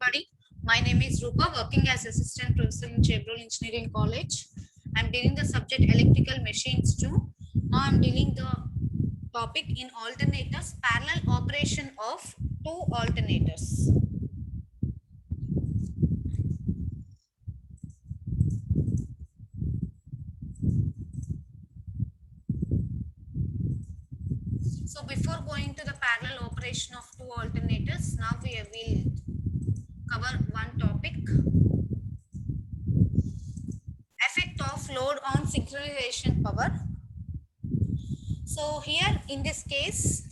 everybody. My name is Rupa, working as assistant professor in Chevron Engineering College. I'm dealing the subject electrical machines too. Now I'm dealing the topic in alternators, parallel operation of two alternators. So before going to the parallel operation of two alternators, now we will cover one topic. Effect of load on synchronization power. So here in this case,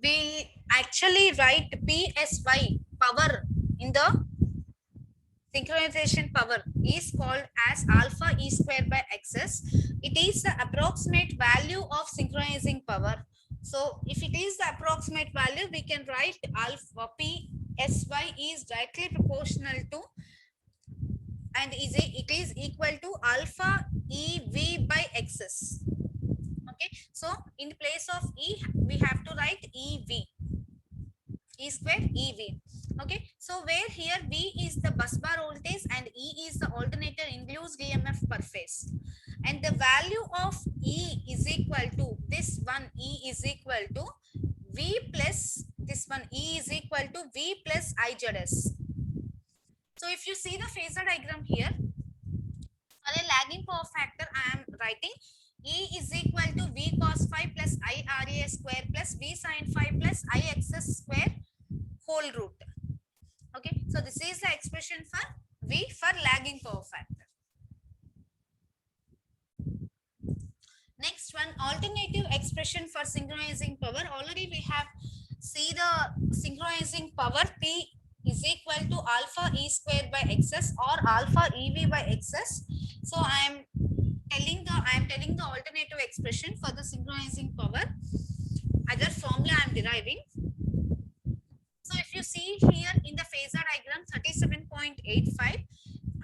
we actually write PSY power in the synchronization power is called as alpha E square by XS. It is the approximate value of synchronizing power. So if it is the approximate value, we can write alpha PSY is directly proportional to and it is equal to alpha EV by XS. Okay, so in place of E, we have to write EV. E square EV. Okay, so where here V is the bus bar voltage and E is the alternator induced EMF per phase, and the value of E is equal to this one. E is equal to V plus this one. E is equal to V plus IZS. So if you see the phasor diagram here, for a lagging power factor, I am writing E is equal to V cos phi plus I RA square plus V sin phi plus I XS square whole root. Okay, so this is the expression for V for lagging power factor. Next one, alternative expression for synchronizing power. Already we have see the synchronizing power P is equal to alpha E square by XS or alpha EV by XS. So I am telling the alternative expression for the synchronizing power. Other formula I am deriving. So if you see here in the phasor diagram 37.85,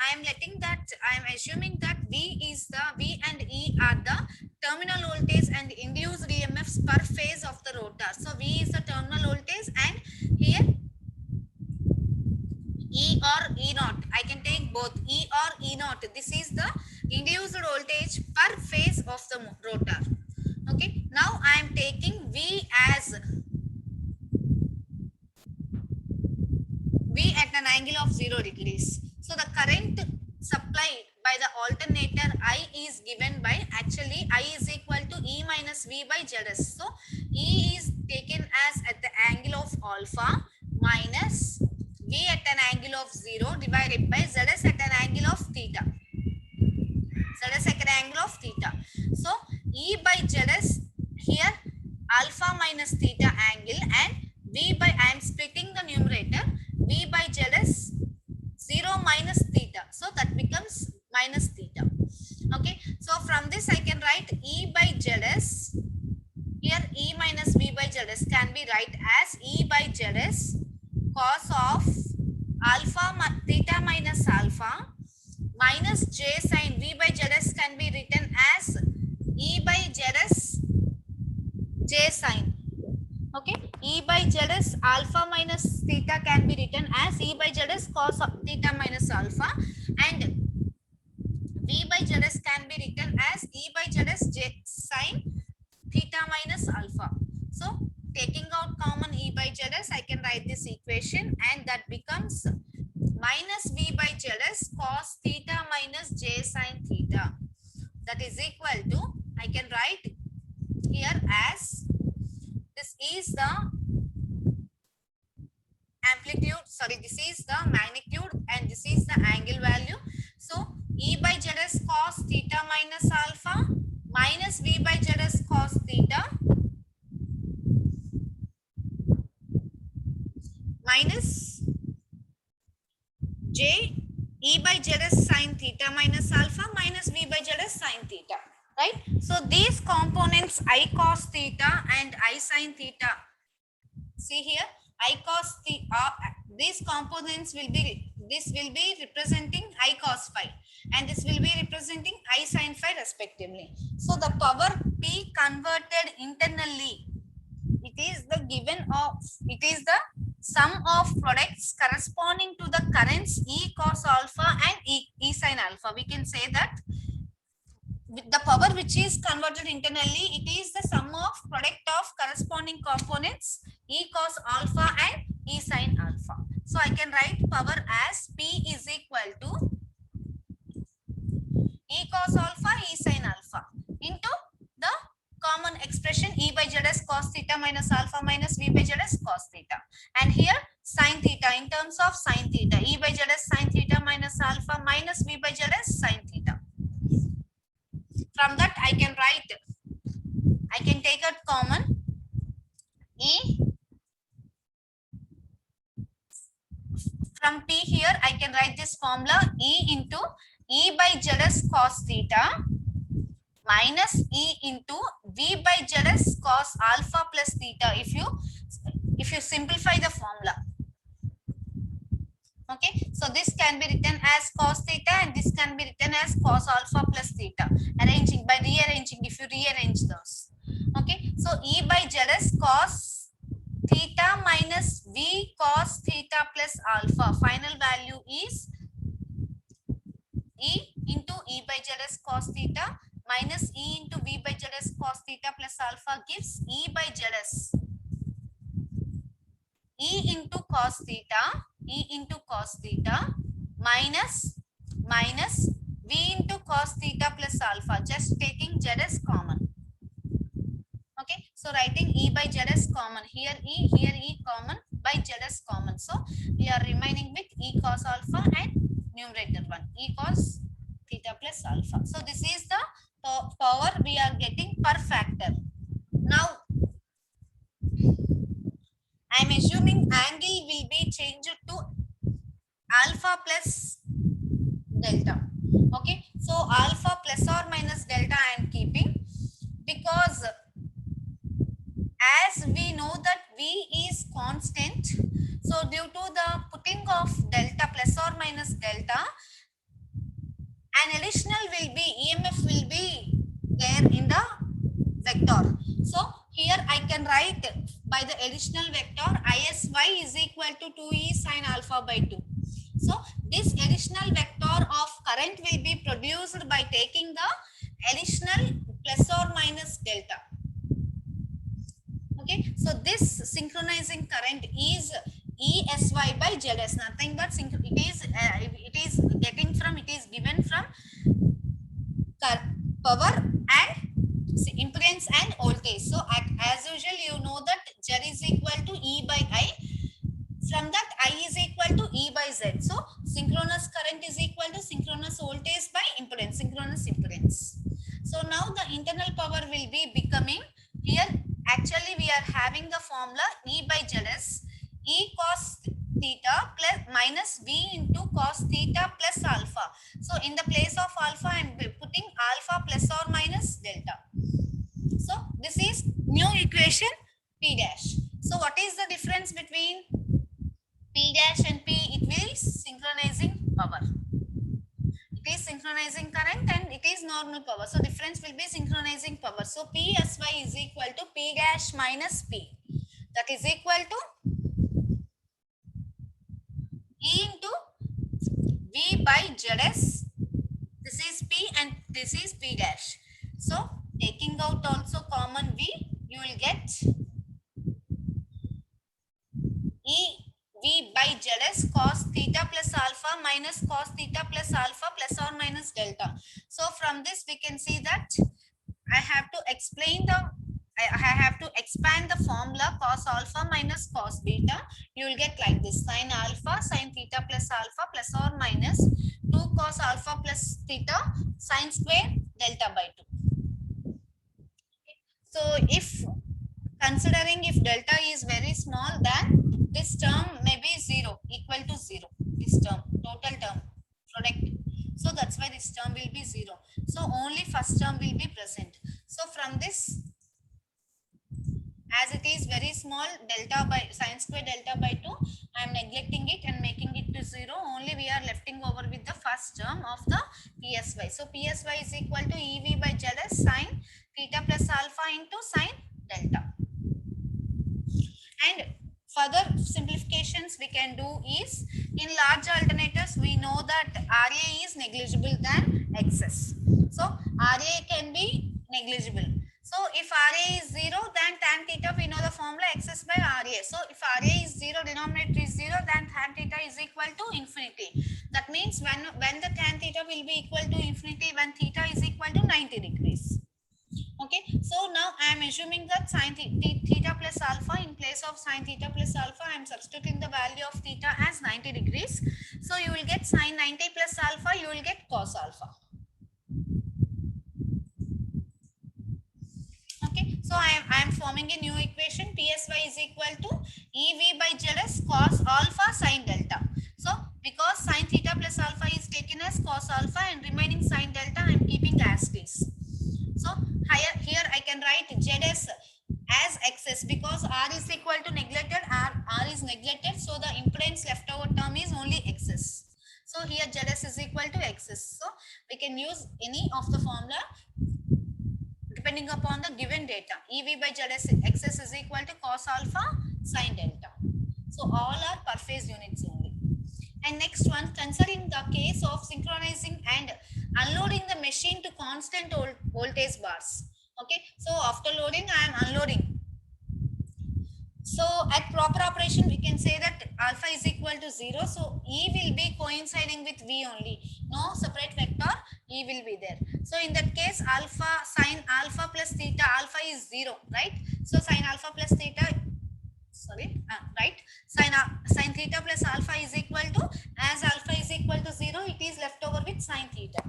I am assuming that V and E are the terminal voltage and induced EMFs per phase of the rotor. So V is the terminal voltage and here E or E naught. I can take both E or E naught. This is the induced voltage per phase of the rotor. Okay. Now I am taking V as V at an angle of 0 degrees. So the current supplied by the alternator I is given by actually I is equal to E minus V by ZS. So E is taken as at the angle of alpha minus V at an angle of 0 divided by ZS at an angle of theta. ZS at an angle of theta. So E by ZS here alpha minus theta angle and V by, I am splitting the numerator, V by ZS 0 minus theta. So that becomes minus theta. Okay. So from this I can write E by ZS. Here E minus V by ZS can be write as E by ZS cos of alpha theta minus alpha minus J sin V by ZS can be written as E by ZS J sin. Okay, E by ZS alpha minus theta can be written as E by ZS cos of theta minus alpha and V by ZS can be written as E by ZS J sin theta minus alpha. So taking out common E by ZS, I can write this equation and that becomes minus V by ZS cos theta minus J sin theta. That is equal to, I can write here as this is the amplitude, this is the magnitude and this is the angle value. So E by ZS cos theta minus alpha minus V by ZS cos theta minus J E by ZS sin theta minus alpha minus V by ZS sin theta. Right? So these components I cos theta and I sin theta. See here, I cos theta. These components will be representing I cos phi, and this will be representing I sin phi respectively. So the power P converted internally, it is the sum of products corresponding to the currents E cos alpha and E sin alpha. We can say that with the power which is converted internally, it is the sum of product of corresponding components E cos alpha and E sin alpha. So I can write power as P is equal to E cos alpha, E sin alpha into the common expression E by ZS cos theta minus alpha minus V by ZS cos theta. And here sin theta in terms of sin theta, E by ZS sin theta minus alpha minus V by ZS sin theta. From that I can write, I can take out common E. From P here I can write this formula E into E by ZS cos theta minus E into V by ZS cos alpha plus theta if you simplify the formula. Okay, so this can be written as cos theta and this can be written as cos alpha plus theta. Arranging by rearranging, if you rearrange those. Okay, so E by ZS cos theta minus V cos theta plus alpha. Final value is E into E by ZS cos theta minus E into V by ZS cos theta plus alpha gives E by ZS. E into cos theta, E into cos theta minus V into cos theta plus alpha, just taking ZS common. Okay, so writing E by ZS common, here E common, by ZS common. So we are remaining with E cos alpha and numerator one, E cos theta plus alpha. So this is the power we are getting per factor. Now I am assuming angle will be changed to alpha plus delta. Okay, so alpha plus or minus delta I am keeping, because as we know that V is constant, so due to the putting of delta plus or minus delta, an additional will be EMF will be there in the vector. So here I can write by the additional vector ISY is equal to 2E sin alpha by 2. So this additional vector of current will be produced by taking the additional plus or minus delta. Okay, so this synchronizing current is ESY by ZS, nothing but it is given from power and impedance and voltage. So as usual you know that Z is equal to E by I. From that I is equal to E by Z. So synchronous current is equal to synchronous voltage by impedance, synchronous impedance. So now the internal power will be becoming, here actually we are having the formula E by ZS, E cos theta plus minus V into cos theta plus alpha. So in the place of alpha I am putting alpha plus or minus delta. So this is new equation P dash. So what is the difference between P dash and P? It will synchronizing power. It is synchronizing current and it is normal power. So difference will be synchronizing power. So PSY is equal to P dash minus P. That is equal to E into V by ZS. This is P and this is P dash. So taking out also common V, you will get V by ZS cos theta plus alpha minus cos theta plus alpha plus or minus delta. So from this we can see that I have to explain I have to expand the formula cos alpha minus cos beta. You will get like this: sin alpha sin theta plus alpha plus or minus 2 cos alpha plus theta sin square delta by 2. So if considering if delta is very small, then this term may be 0, equal to 0. This term, total term, product. So that's why this term will be 0. So only first term will be present. So from this, as it is very small, delta by sin square delta by 2, I am neglecting it and making it to 0. Only we are lefting over with the first term of the PSY. So PSY is equal to EV by ZS sin theta plus alpha into sin delta. And further simplification equations we can do is, in large alternators we know that RA is negligible than XS. So RA can be negligible. So if RA is 0, then tan theta, we know the formula XS by RA. So if RA is 0, denominator is 0, then tan theta is equal to infinity. That means when the tan theta will be equal to infinity, when theta is equal to 90 degrees. Okay, so now I am assuming that sin theta plus alpha, in place of sin theta plus alpha, I am substituting the value of theta as 90 degrees. So you will get sin 90 plus alpha, you will get cos alpha. Okay, so I am forming a new equation. PSY is equal to EV by ZS cos alpha sin delta. So because sin theta plus alpha is taken as cos alpha and remaining sin delta I am keeping as is. So here I can write ZS as XS because R is equal to neglected, R is neglected, so the impedance leftover term is only XS. So here ZS is equal to XS. So we can use any of the formula depending upon the given data. EV by ZS XS is equal to cos alpha sin delta. So all are per phase units only. And next one, considering the case of synchronizing and unloading the machine to constant voltage bars. Okay, so after loading I am unloading. So at proper operation we can say that alpha is equal to 0. So E will be coinciding with V only. No separate vector, E will be there. So in that case alpha sin alpha plus theta, alpha is 0, right? So sin alpha plus theta, right, sin theta plus alpha is equal to, as alpha is equal to 0, it is left over with sin theta.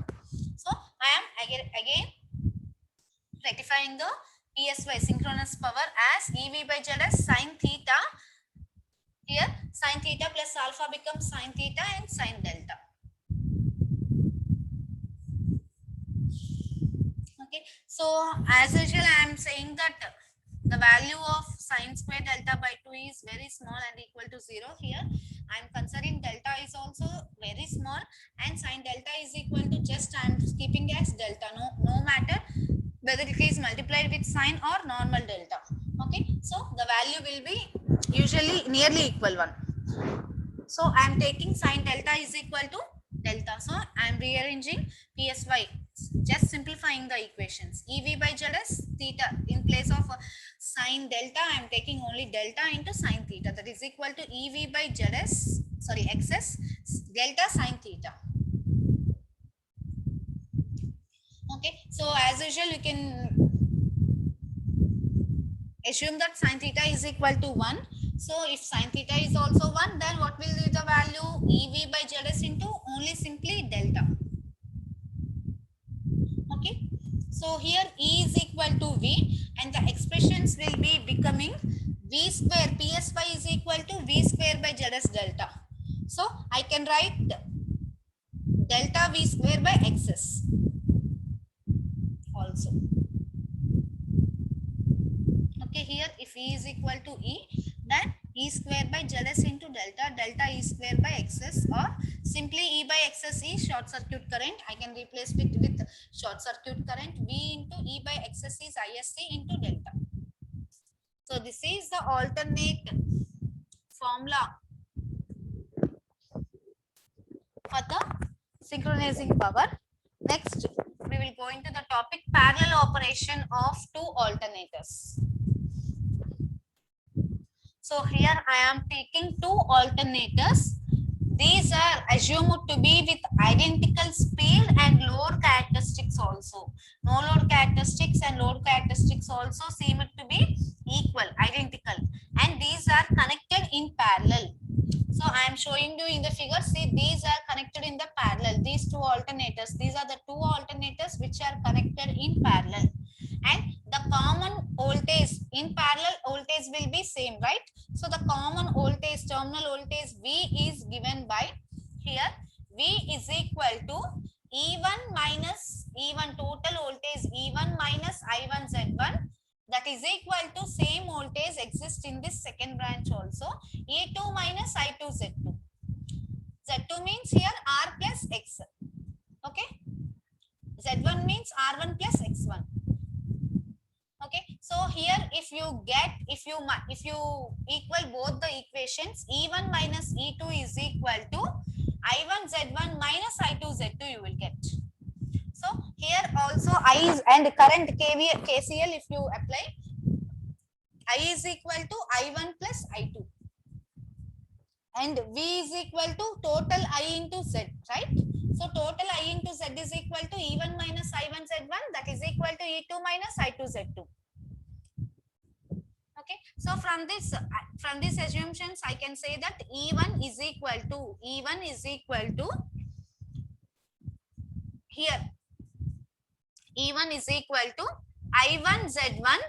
So I am again rectifying the PSY synchronous power as EV by ZS sin theta. Here sin theta plus alpha becomes sin theta and sin delta. Okay, so as usual I am saying that the value of sin square delta by 2 is very small and equal to 0. Here I am considering delta is also very small and sin delta is equal to, just I am keeping as delta, no matter whether it is multiplied with sin or normal delta. Okay, so the value will be usually nearly equal one. So I am taking sin delta is equal to delta. So I am rearranging PSY, just simplifying the equations. EV by ZS theta, in place of sin delta I am taking only delta into sin theta, that is equal to EV by ZS, sorry, XS delta sin theta. Okay, so as usual you can assume that sin theta is equal to 1. So if sin theta is also 1, then what will be the value? EV by ZS into only simply delta. Okay, so here E is equal to V and the expressions will be becoming V square, PSY is equal to V square by ZS delta. So I can write delta V square by XS also. Okay, here if E is equal to E, then E square by ZS into delta, delta E square by XS, or simply E by XS is short circuit current. I can replace it with short circuit current. V into E by XS is ISC into delta. So this is the alternate formula for the synchronizing power. Next, we will go into the topic parallel operation of two alternators. So here I am taking two alternators. These are assumed to be with identical speed and load characteristics also. No load characteristics and load characteristics also seem to be equal, identical. And these are connected in parallel. So I am showing you in the figure. See, these are connected in the parallel. These two alternators. These are the two alternators which are connected in parallel. And the common voltage in parallel voltage will be same, right? So the common voltage, terminal voltage V is given by, here V is equal to E1 minus E1, total voltage E1 minus I1 Z1, that is equal to same voltage exists in this second branch also, E2 minus I2 Z2. Z2 means here R plus X. Okay, Z1 means R1 plus X1. Okay, So here if you equal both the equations, E1 minus E2 is equal to I1 Z1 minus I2 Z2 you will get. So here also I is and current KCL if you apply, I is equal to I1 plus I2 and V is equal to total I into Z, right? So total I into Z is equal to E1 minus I1 Z1, that is equal to E2 minus I2 Z2. Okay, so from these assumptions I can say that E1 is equal to here E1 is equal to I1 Z1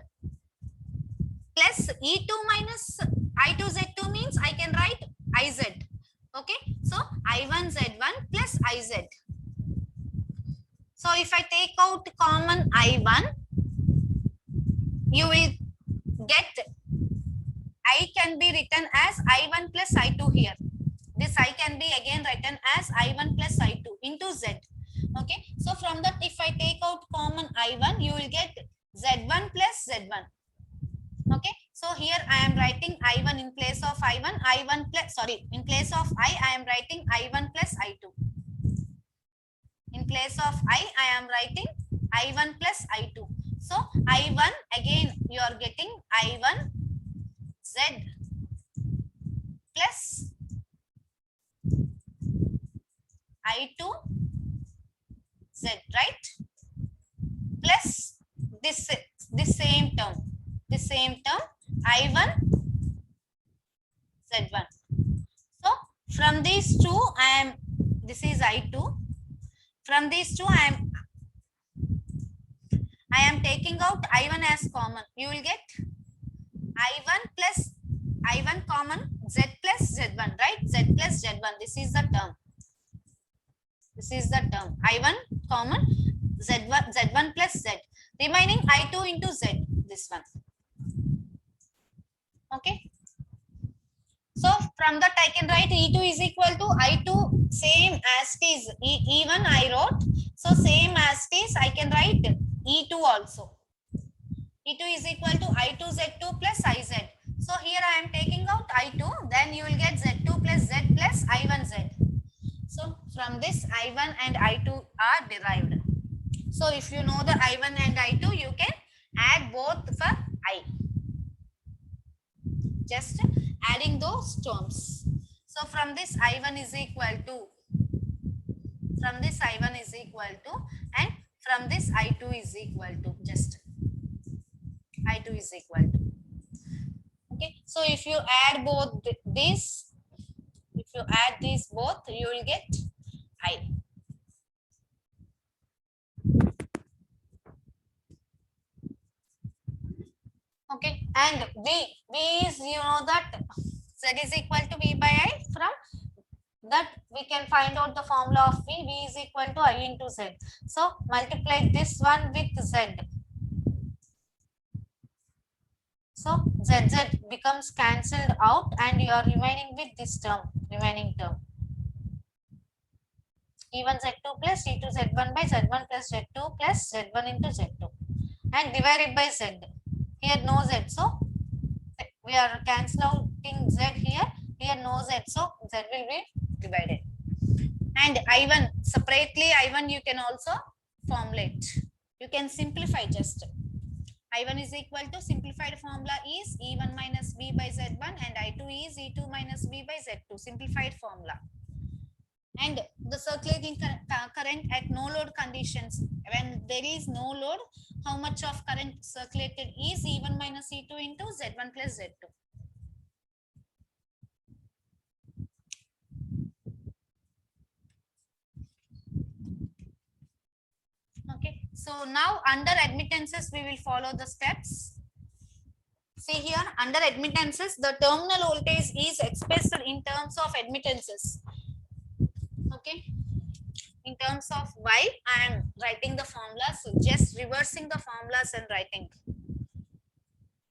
plus E2 minus I2 Z2 means I can write IZ. Okay, so I1 Z1 plus IZ. So if I take out common I1, you will get I can be written as I1 plus I2 here. This I can be again written as I1 plus I2 into Z. Okay, so from that if I take out common I1, you will get Z1 plus Z1. Okay, so here I am writing I1 in place of in place of I am writing I1 plus I2. In place of I am writing I1 plus I2. So I1 again you are getting I1 Z plus I2 Z, right? Plus this same term I1 Z1. So from these two this is I2. From these two I am taking out I1 as common. You will get I1 plus I1 common Z plus Z1, right? Z plus Z1. This is the term. I1 common Z1 plus Z. Remaining I2 into Z. This one. Okay. So from that I can write E2 is equal to I2 same as it is E1 I wrote. So same as it is I can write E2 also. E2 is equal to I2 Z2 plus IZ. So here I am taking out I2, then you will get Z2 plus Z plus I1 Z. So from this I1 and I2 are derived. So if you know the I1 and I2, you can add both for I. Just adding those terms. So from this I1 is equal to, and from this I2 is equal to, just I2 is equal to. Okay, so if you add both these, both, you will get I. Okay, and V is, you know that Z is equal to V by I. From that we can find out the formula of V. V is equal to I into Z. So multiply this one with Z. So ZZ becomes cancelled out and you are remaining with this term, E1 Z2 plus E2 Z1 by Z1 plus Z2 plus Z1 into Z2 and divided by Z. Here no Z, so we are cancelling Z here no Z, so Z will be divided. And I1 separately, I1 you can also formulate, you can simplify. Just I1 is equal to, simplified formula is E1 minus V by Z1 and I2 is E2 minus V by Z2, simplified formula. And the circulating current at no load conditions, when there is no load, how much of current circulated is E1 minus E2 into Z1 plus Z2. Okay, so now under admittances we will follow the steps. See here, under admittances the terminal voltage is expressed in terms of admittances. Okay, in terms of Y I am writing the formulas, so just reversing the formulas and writing.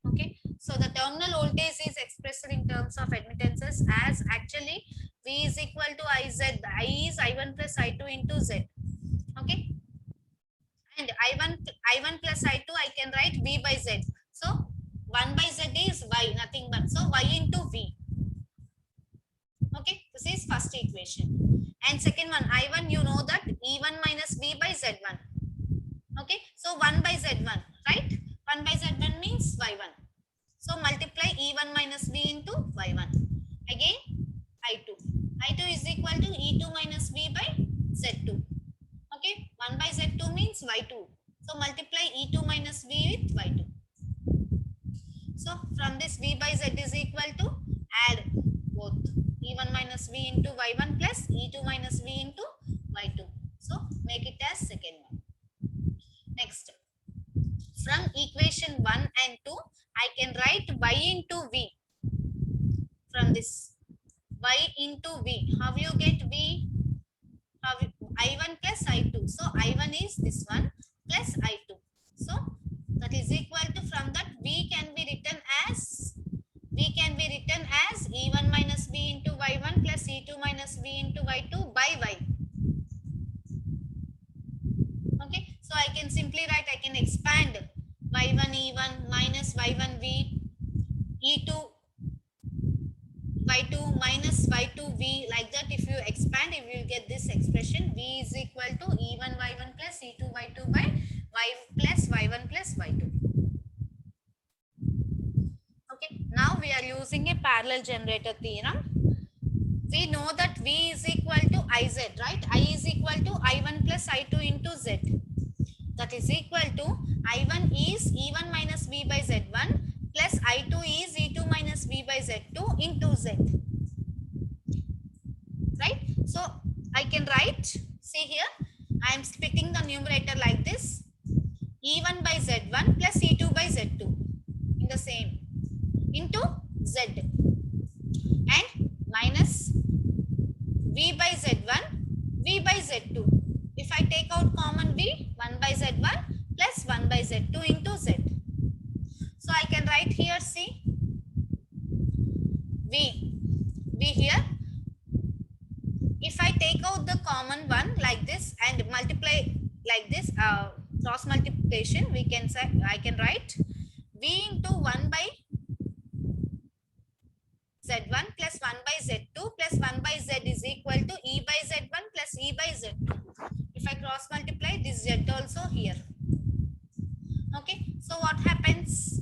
Okay, so the terminal voltage is expressed in terms of admittances as actually V is equal to IZ. I is I1 plus I2 into Z. Okay, and I1 plus I2 I can write V by Z. So 1 by z is y, nothing but. So y into v. Okay, this is first equation. And second one, I1, you know that E1 minus V by Z1. Okay, so 1 by Z1, right? 1 by Z1 means Y1. So multiply E1 minus V into Y1. Again, I2. I2 is equal to E2 minus V by Z2. Okay, 1 by Z2 means Y2. So multiply E2 minus V with Y2. So from this V by Z is equal to add both E1 minus V into Y1 plus E2 minus V into Y2. So make it as second one. Next, from equation 1 and 2, I can write Y into V. From this Y into V, how you get V? How you, I1 plus I2. So I1 is this one plus I2. So that is equal to, from that V can be written as E1 minus V into Y1 plus E2 minus V into Y2 by Y. Okay, so I can simply write, I can expand Y1 E1 minus Y1 V, E2 Y2 minus Y2 V, like that. If you expand, if you get this expression, V is equal to E1 Y1 plus E2 Y2 by Y plus Y1 plus Y2. Okay, now we are using a parallel generator theorem. We know that V is equal to IZ, right? I is equal to I1 plus I2 into Z. That is equal to I1 is E1 minus V by Z1 plus I2 is E2 minus V by Z2 into Z. Right? So I can write, see here, I am splitting the numerator like this. E1 by Z1 plus E2 by Z2 in the same into Z and minus V by Z1, V by Z2. If I take out common V, 1 by Z1 plus 1 by Z2 into Z. So I can write here, see, V here. If I take out the common one like this and multiply like this, cross multiplication, we can say, I can write V into 1 by Z1 plus 1 by Z2 plus 1 by Z is equal to E by Z1 plus E by Z2. If I cross multiply this Z also here. Okay, so what happens?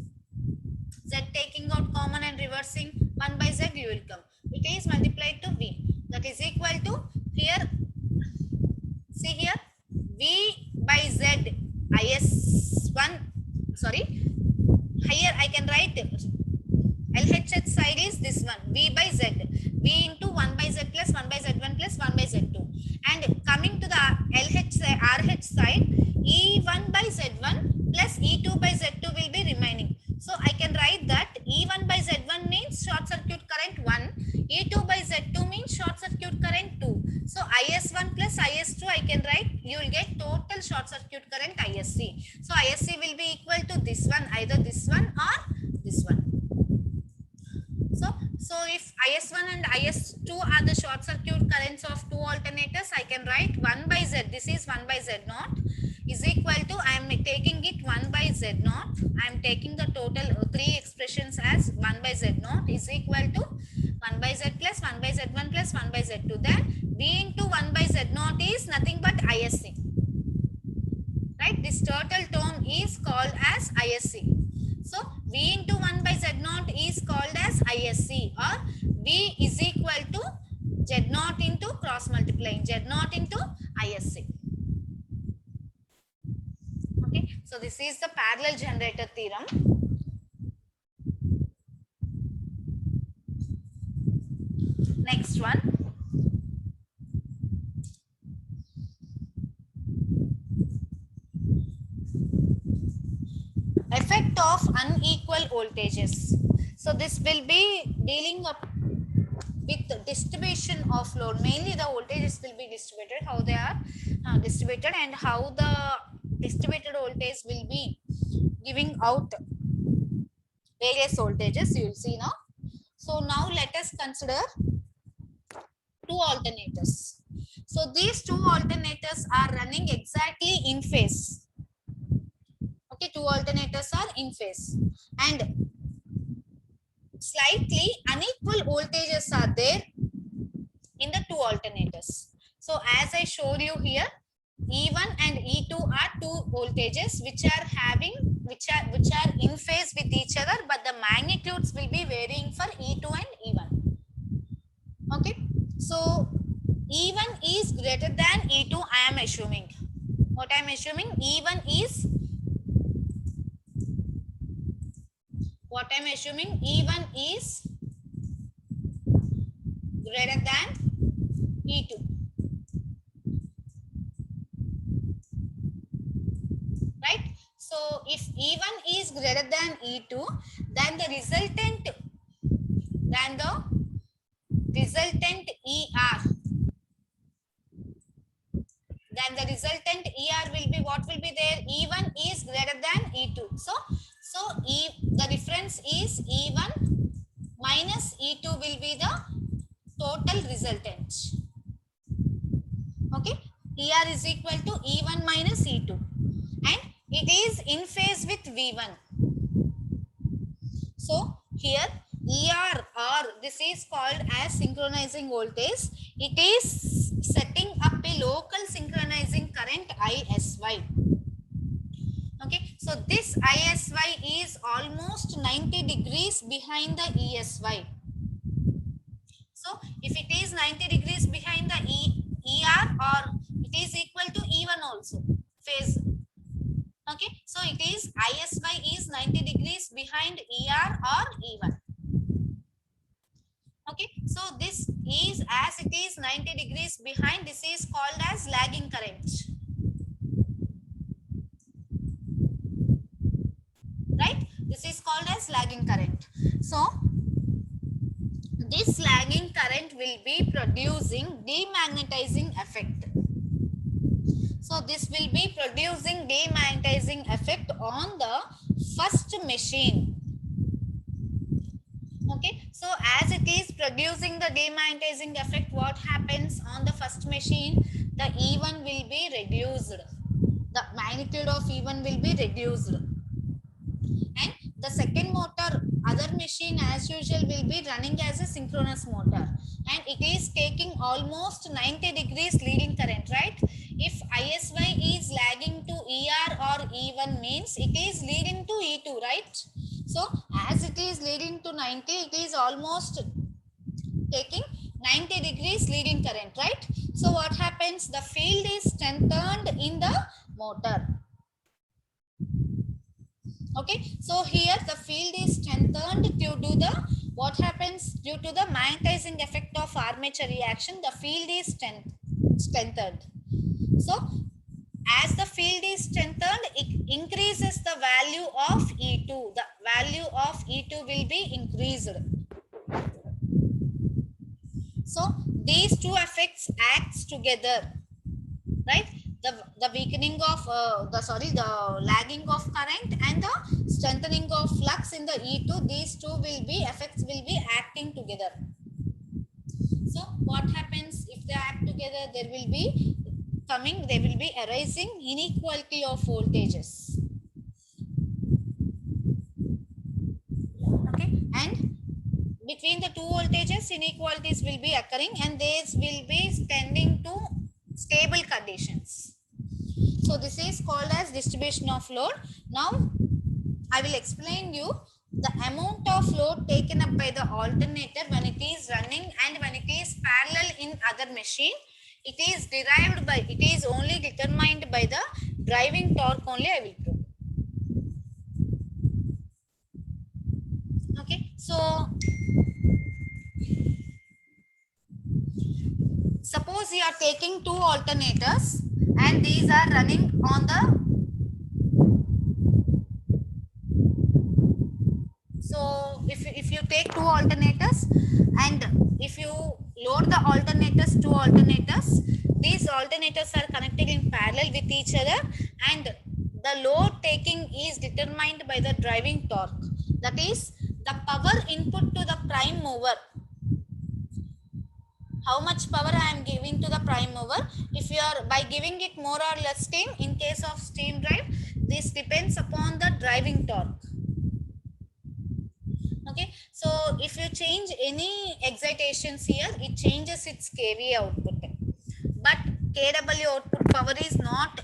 Z taking out common and reversing, 1 by Z you will come. It is multiplied to V. That is equal to, here, see here, V by Z IS1, sorry, here I can write LHS side is this one, V by Z, V into 1 by Z plus 1 by Z1 plus 1 by Z2. And coming to the RH side, E1 by Z1 plus E2 by Z2 will be remaining. So I can write that E1 by Z1 means short circuit current 1, E2 by Z2 means short circuit current 2. So IS1 plus IS2 I can write, you will get total short circuit current ISC. So ISC will be equal to this one, either this one or this one. So if IS1 and IS2 are the short circuit currents of two alternators, I can write 1 by Z, this is 1 by Z naught, is equal to, I am taking it 1 by Z naught, I am taking the total three expressions as 1 by Z naught is equal to 1 by Z plus 1 by Z1 plus 1 by Z2. Then V into 1 by Z naught is nothing but ISC. Right? This total term is called as ISC. So V into 1 by Z naught is called as ISC, or V is equal to Z naught into cross multiplying Z naught into ISC. Okay, so this is the parallel generator theorem. Next one. Effect of unequal voltages. So this will be dealing up with the distribution of load. Mainly the voltages will be distributed, how they are distributed, and how the distributed voltage will be giving out various voltages. You will see now. So now let us consider two alternators. So these two alternators are running exactly in phase. Okay, two alternators are in phase, and slightly unequal voltages are there in the two alternators. So as I showed you here, E1 and E2 are two voltages which are having which are in phase with each other, but the magnitudes will be varying for E2 and E1. Okay, so E1 is greater than E2. I am assuming. What I am assuming, E1 is what I am assuming E1 is greater than E2. Right? So if E1 is greater than E2, then the resultant ER, then the resultant ER will be, what will be there? E1 is greater than E2. So the difference is E1 minus E2 will be the total resultant. Okay, ER is equal to E1 minus E2, and it is in phase with V1. So here ER, or this is called as synchronizing voltage. It is setting up a local synchronizing current ISY. Okay, so this ISY is almost 90 degrees behind the ESY. So if it is 90 degrees behind the ER, or it is equal to E1 also phase. Okay, so it is ISY is 90 degrees behind ER or E1. Okay, so this is, as it is 90 degrees behind, this is called as lagging current. Right, this is called as lagging current. So this lagging current will be producing demagnetizing effect. So this will be producing demagnetizing effect on the first machine. Okay, so as it is producing the demagnetizing effect, what happens on the first machine? The E1 will be reduced. The magnitude of E1 will be reduced. And the second motor, other machine as usual, will be running as a synchronous motor. And it is taking almost 90 degrees leading current, right? If ISY is lagging to ER or E1 means it is leading to E2, right? So as it is leading to 90, it is almost taking 90 degrees leading current, right? So what happens? The field is strengthened in the motor. Okay, so here the field is strengthened due to the, what happens due to the magnetizing effect of armature reaction, the field is strengthened. So as the field is strengthened, it increases the value of E2. The value of E2 will be increased. So these two effects acts together, right? The weakening of the lagging of current and the strengthening of flux in the E2, these two will be effects will be acting together. So what happens if they act together? There will be arising inequality of voltages. Okay, and between the two voltages inequalities will be occurring, and these will be tending to stable conditions. So this is called as distribution of load. Now I will explain you the amount of load taken up by the alternator when it is running and when it is parallel in other machine. It is derived by, it is only determined by the driving torque only. I will prove. Okay, so suppose you are taking two alternators and these are running on the, so if you take two alternators and if you load the alternators, two alternators, these alternators are connected in parallel with each other, and the load taking is determined by the driving torque. That is the power input to the prime mover. How much power I am giving to the prime mover? If you are by giving it more or less steam, in case of steam drive, this depends upon the driving torque. Okay, so if you change any excitations here, it changes its kVA output, but kW output power is not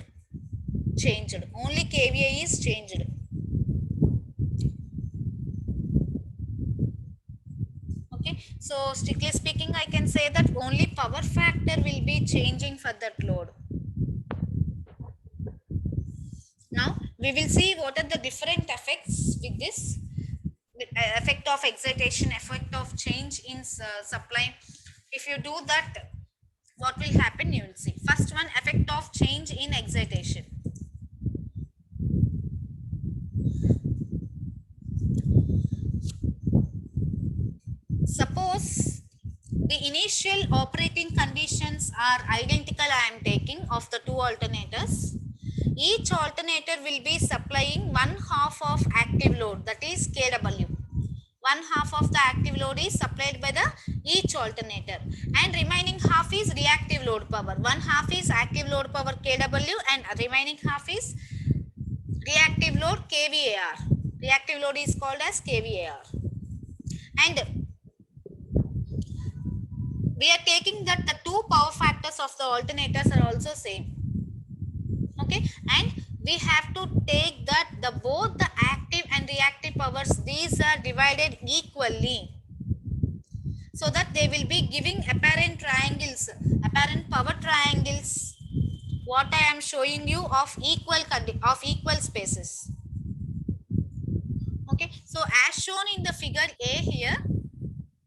changed, only kVA is changed. Okay, so strictly speaking, I can say that only power factor will be changing for that load. Now we will see what are the different effects with this. Effect of excitation, effect of change in supply. If you do that, what will happen, you will see. First one, effect of change in excitation. Suppose the initial operating conditions are identical, I am taking, of the two alternators. Each alternator will be supplying one half of active load, that is kW. One half of the active load is supplied by the each alternator, and remaining half is reactive load power. One half is active load power kW, and remaining half is reactive load kVAR. Reactive load is called as kVAR. And we are taking that the two power factors of the alternators are also same. Okay, and we have to take that the both the active and reactive powers, these are divided equally, so that they will be giving apparent triangles, apparent power triangles, what I am showing you, of equal spaces. Okay, so as shown in the figure A here,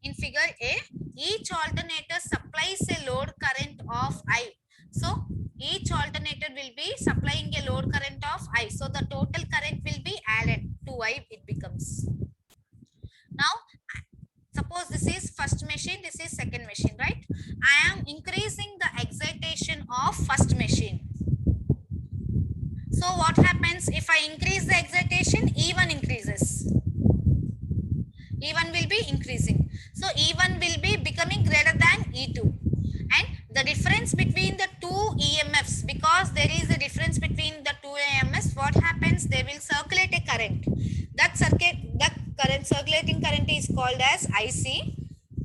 in figure A, each alternator supplies a load current of I. So each alternator will be supplying a load current of I. So the total current will be added to I, it becomes. Now, suppose this is first machine, this is second machine, right? I am increasing the excitation of first machine. So what happens if I increase the excitation? E1 increases. E1 will be increasing. So E1 will be becoming greater than E2. And the difference between the two EMFs, because there is a difference between the two EMFs, what happens? They will circulate a current. That current, circulating current, is called as IC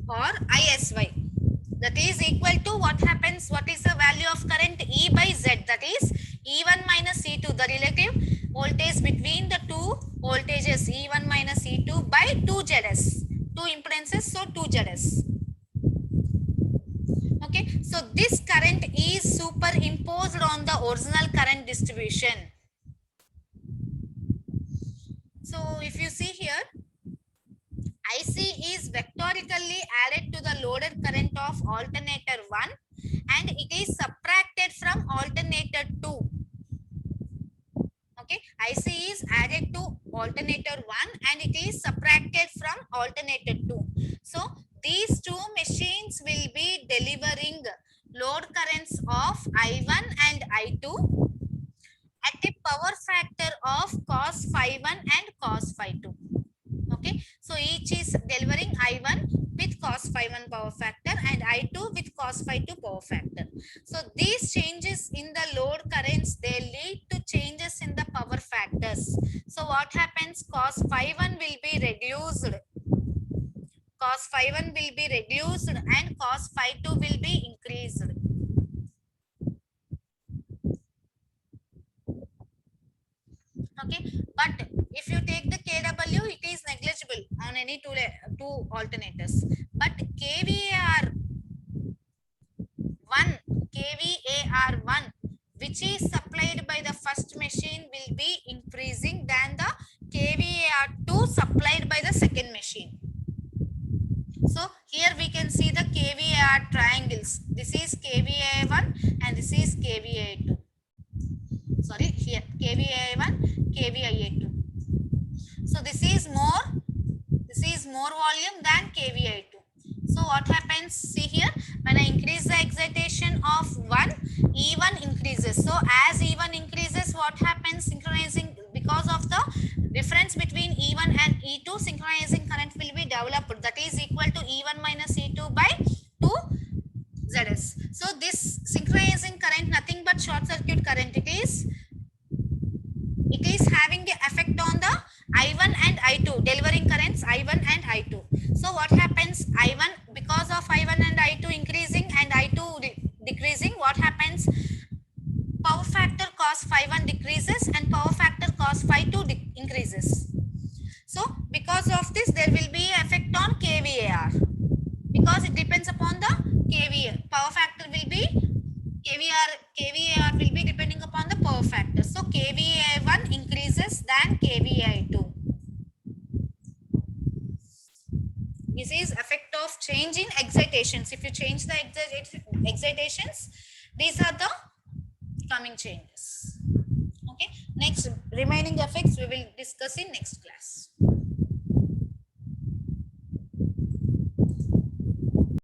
or ISY. That is equal to what happens? What is the value of current? E by Z. That is E1 minus E2, the relative voltage between the two voltages, E1 minus E2 by 2 ZS. Two impedances, so 2 ZS. Okay, so this current is superimposed on the original current distribution. So if you see here, IC is vectorically added to the loaded current of alternator 1, and it is subtracted from alternator 2. Okay, IC is added to alternator 1 and it is subtracted from alternator 2. So these two machines will be delivering load currents of I1 and I2 at a power factor of cos phi1 and cos phi2. Okay, so each is delivering I1 with cos phi1 power factor and I2 with cos phi2 power factor. So these changes in the load currents, they lead to changes in the power factors. So what happens? Cos phi1 will be reduced, cos phi1 will be reduced and cos phi2 will be increased. Okay, but if you take the kW, it is negligible on any two alternators, but kVAR1 which is supplied by the first machine will be increasing than the kVAR2 supplied by the second machine. So here we can see the kVAR triangles. This is kVA1 and this is kVA2. Sorry, here kVA1, kVA2. So this is more volume than kVA2. So what happens? See here, when I increase the excitation of 1, E1 increases. So as E1 increases, what happens? Synchronizing, because of the difference between E1 and E2, synchronizing current will be developed. That is equal to E1 minus E2 by 2 ZS. So this synchronizing current, nothing but short circuit current. It is having the effect on the I1 and I2, delivering currents I1 and I2. So I1 and I2 increasing and I2 decreasing, what happens? Power factor cos phi 1 decreases and power factor cos phi 2 increases. So because of this, there will be effect on kVAR, because it depends upon the kVAR. Power factor will be kVAR will be depending upon the power factor. So kVA1 increases than kVA2. This is effect of change in excitations. If you change the excitations, these are the coming changes. Okay. Next, remaining effects we will discuss in next class.